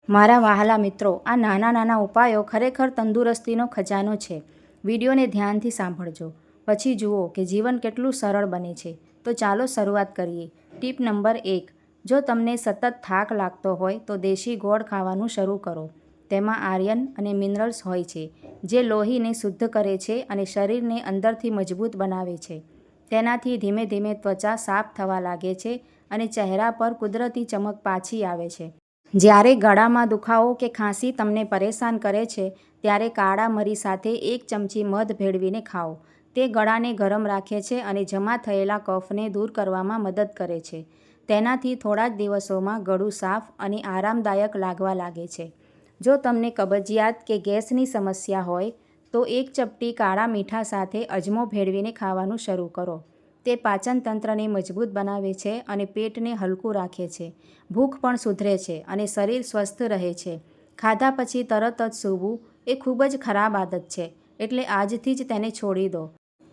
મારા વહાલા મિત્રો, આ નાના નાના ઉપાયો ખરેખર તંદુરસ્તીનો ખજાનો છે. વિડીયોને ધ્યાનથી સાંભળજો, પછી જુઓ કે જીવન કેટલું સરળ બને છે. તો ચાલો શરૂઆત કરીએ. ટીપ નંબર 1, જો તમને સતત થાક લાગતો હોય તો દેશી ગોળ ખાવાનું શરૂ કરો. તેમાં આયર્ન અને મિનરલ્સ હોય છે, જે લોહીને શુદ્ધ કરે છે અને શરીરને અંદરથી મજબૂત બનાવે છે. તેનાથી ધીમે ધીમે ત્વચા સાફ થવા લાગે છે અને ચહેરા પર કુદરતી ચમક પાછી આવે છે. જ્યારે ગળામાં દુખાવો કે ખાંસી તમને પરેશાન કરે છે, ત્યારે કાળા મરી સાથે 1 ચમચી મધ ભેળવીને ખાઓ. તે ગળાને ગરમ રાખે છે અને જમા થયેલા કફને દૂર કરવામાં મદદ કરે છે. તેનાથી થોડા જ દિવસોમાં ગળું સાફ અને આરામદાયક લાગવા લાગે છે. જો તમને કબજિયાત કે ગેસની સમસ્યા હોય, તો 1 ચપટી કાળા મીઠા સાથે અજમો ભેળવીને ખાવાનું શરૂ કરો. તે પાચન તંત્રને મજબૂત બનાવે છે અને પેટને હલકું રાખે છે. ભૂખ પણ સુધરે છે અને શરીર સ્વસ્થ રહે છે. ખાધા પછી તરત જ સૂવું એ ખૂબ જ ખરાબ આદત છે, એટલે આજથી જ તેને છોડી દો.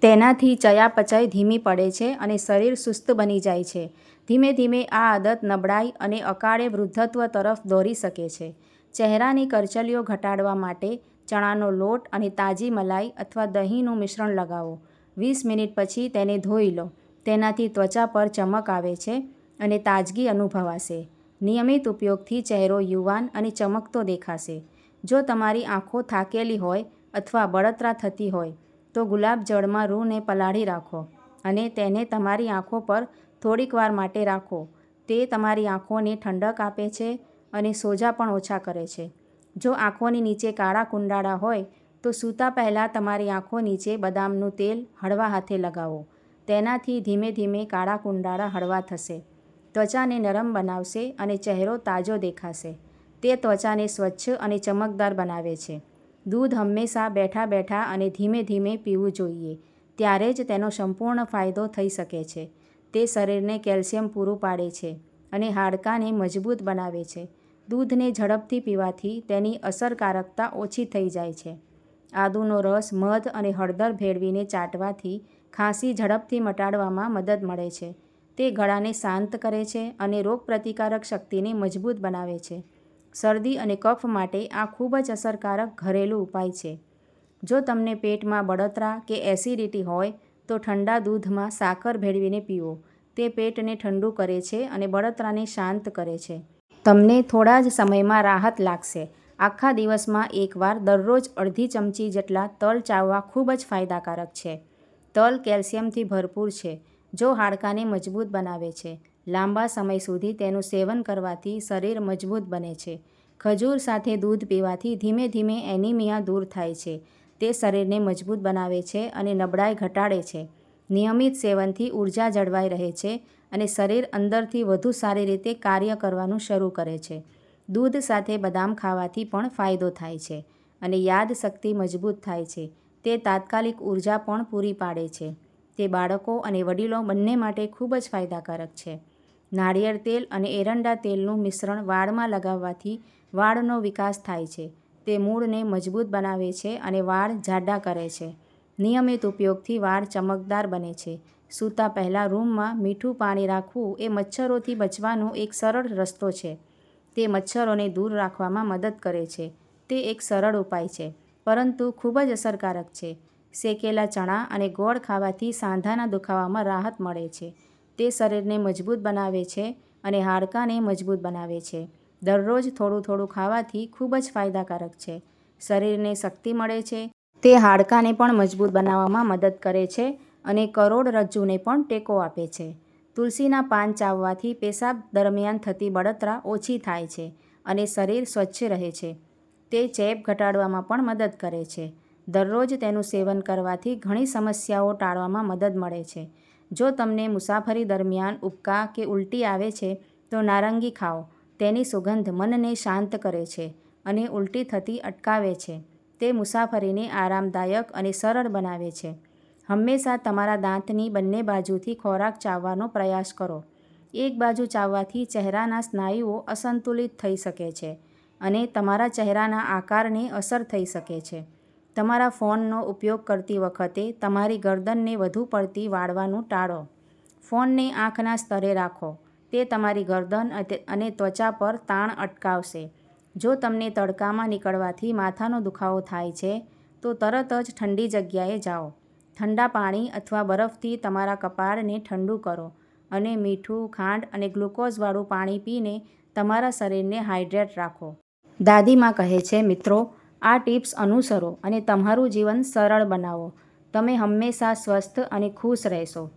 તેનાથી ચયાપચય ધીમી પડે છે અને શરીર સુસ્ત બની જાય છે. ધીમે ધીમે આ આદત નબળાઈ અને અકાળે વૃદ્ધત્વ તરફ દોરી શકે છે. ચહેરાની કરચલીઓ ઘટાડવા માટે ચણાનો લોટ અને તાજી મલાઈ અથવા દહીંનું મિશ્રણ લગાવો. 20 મિનિટ પછી તેને ધોઈ લો. તેનાથી ત્વચા પર ચમક આવે છે અને તાજગી અનુભવાશે. નિયમિત ઉપયોગથી ચહેરો યુવાન અને ચમકતો દેખાશે. જો તમારી આંખો થાકેલી હોય અથવા બળતરા થતી હોય, તો ગુલાબ જળમાં રૂને પલાળી રાખો અને તેને તમારી આંખો પર થોડીક વાર માટે રાખો. તે તમારી આંખોને ઠંડક આપે છે અને સોજા પણ ઓછા કરે છે. જો આંખોની નીચે કાળા કુંડાળા હોય, તો સૂતા પહેલાં તમારી આંખો નીચે બદામનું તેલ હળવા હાથે લગાવો. તેનાથી ધીમે ધીમે કાળા કુંડાળા હળવા થશે. ત્વચાને નરમ બનાવશે અને ચહેરો તાજો દેખાશે. તે ત્વચાને સ્વચ્છ અને ચમકદાર બનાવે છે. દૂધ હંમેશા બેઠા બેઠા અને ધીમે ધીમે પીવું જોઈએ. ત્યારે જ તેનો સંપૂર્ણ ફાયદો થઈ શકે છે. તે શરીરને કેલ્શિયમ પૂરું પાડે છે અને હાડકાંને મજબૂત બનાવે છે. દૂધને ઝડપથી પીવાથી તેની અસરકારકતા ઓછી થઈ જાય છે. આદુનો રસ, મધ અને હળદર ભેળવીને ચાટવાથી ખાંસી ઝડપથી મટાડવામાં મદદ મળે છે. તે ગળાને શાંત કરે છે અને રોગપ્રતિકારક શક્તિને મજબૂત બનાવે છે. શરદી અને કફ માટે આ ખૂબ જ અસરકારક ઘરેલું ઉપાય છે. જો તમને પેટમાં બળતરા કે એસિડિટી હોય, તો ઠંડા દૂધમાં સાકર ભેળવીને પીવો. તે પેટને ઠંડુ કરે છે અને બળતરાને શાંત કરે છે. તમને થોડા જ સમયમાં રાહત લાગશે. આખા દિવસમાં એકવાર દરરોજ અડધી ચમચી જેટલા તલ ચાવવા ખૂબ જ ફાયદાકારક છે. તલ કેલ્શિયમથી ભરપૂર છે, જો હાડકાંને મજબૂત બનાવે છે. લાંબા સમય સુધી તેનું સેવન કરવાથી શરીર મજબૂત બને છે. ખજૂર સાથે દૂધ પીવાથી ધીમે ધીમે એનિમિયા દૂર થાય છે. તે શરીરને મજબૂત બનાવે છે અને નબળાઈ ઘટાડે છે. નિયમિત સેવનથી ઊર્જા જળવાઈ રહે છે અને શરીર અંદરથી વધુ સારી રીતે કાર્ય કરવાનું શરૂ કરે છે. દૂધ સાથે બદામ ખાવાથી પણ ફાયદો થાય છે અને યાદશક્તિ મજબૂત થાય છે. તે તાત્કાલિક ઊર્જા પણ પૂરી પાડે છે. તે બાળકો અને વડીલો બંને માટે ખૂબ જ ફાયદાકારક છે. નાળિયેર તેલ અને એરંડા તેલનું મિશ્રણ વાળમાં લગાવવાથી વાળનો વિકાસ થાય છે. તે મૂળને મજબૂત બનાવે છે અને વાળ જાડા કરે છે. નિયમિત ઉપયોગથી વાળ ચમકદાર બને છે. સૂતા પહેલાં રૂમમાં મીઠું પાણી રાખવું એ મચ્છરોથી બચવાનો એક સરળ રસ્તો છે. તે મચ્છરોને દૂર રાખવામાં મદદ કરે છે. તે એક સરળ ઉપાય છે, પરંતુ ખૂબ જ અસરકારક છે. શેકેલા ચણા અને ગોળ ખાવાથી સાંધાના દુખાવામાં રાહત મળે છે. તે શરીરને મજબૂત બનાવે છે અને હાડકાંને મજબૂત બનાવે છે. દરરોજ થોડું થોડું ખાવાથી ખૂબ જ ફાયદાકારક છે. શરીરને શક્તિ મળે છે. તે હાડકાંને પણ મજબૂત બનાવવામાં મદદ કરે છે અને કરોડરજ્જુને પણ ટેકો આપે છે. તુલસીના પાન ચાવવાથી પેશાબ દરમિયાન થતી બળતરા ઓછી થાય છે અને શરીર સ્વચ્છ રહે છે. તે ચેપ ઘટાડવામાં પણ મદદ કરે છે. દરરોજ તેનું સેવન કરવાથી ઘણી સમસ્યાઓ ટાળવામાં મદદ મળે છે. જો તમને મુસાફરી દરમિયાન ઉબકા કે ઉલટી આવે છે, તો નારંગી ખાઓ. તેની સુગંધ મનને શાંત કરે છે અને ઉલટી થતી અટકાવે છે. તે મુસાફરીને આરામદાયક અને સરળ બનાવે છે. હંમેશા તમારા દાંતની બંને બાજુથી ખોરાક ચાવવાનો પ્રયાસ કરો. એક બાજુ ચાવવાથી ચહેરાના સ્નાયુઓ અસંતુલિત થઈ શકે છે અને તમારા ચહેરાના આકારને અસર થઈ શકે છે. તમારા ફોનનો ઉપયોગ કરતી વખતે તમારી ગરદનને વધુ પડતી વાળવાનું ટાળો. ફોનને આંખના સ્તરે રાખો. તે તમારી ગરદન અને ત્વચા પર તાણ અટકાવશે. જો તમને તડકામાં નીકળવાથી માથાનો દુખાવો થાય છે તો તરત જ ઠંડી જગ્યાએ જાઓ. ઠંડા પાણી અથવા બરફથી તમારા કપાળને ઠંડુ કરો અને મીઠું, ખાંડ અને ગ્લુકોઝવાળું પાણી પીને તમારા શરીરને હાઇડ્રેટ રાખો. દાદીમા કહે છે, મિત્રો, આ ટિપ્સ અનુસરો અને તમારું જીવન સરળ બનાવો. તમે હંમેશા સ્વસ્થ અને ખુશ રહેશો.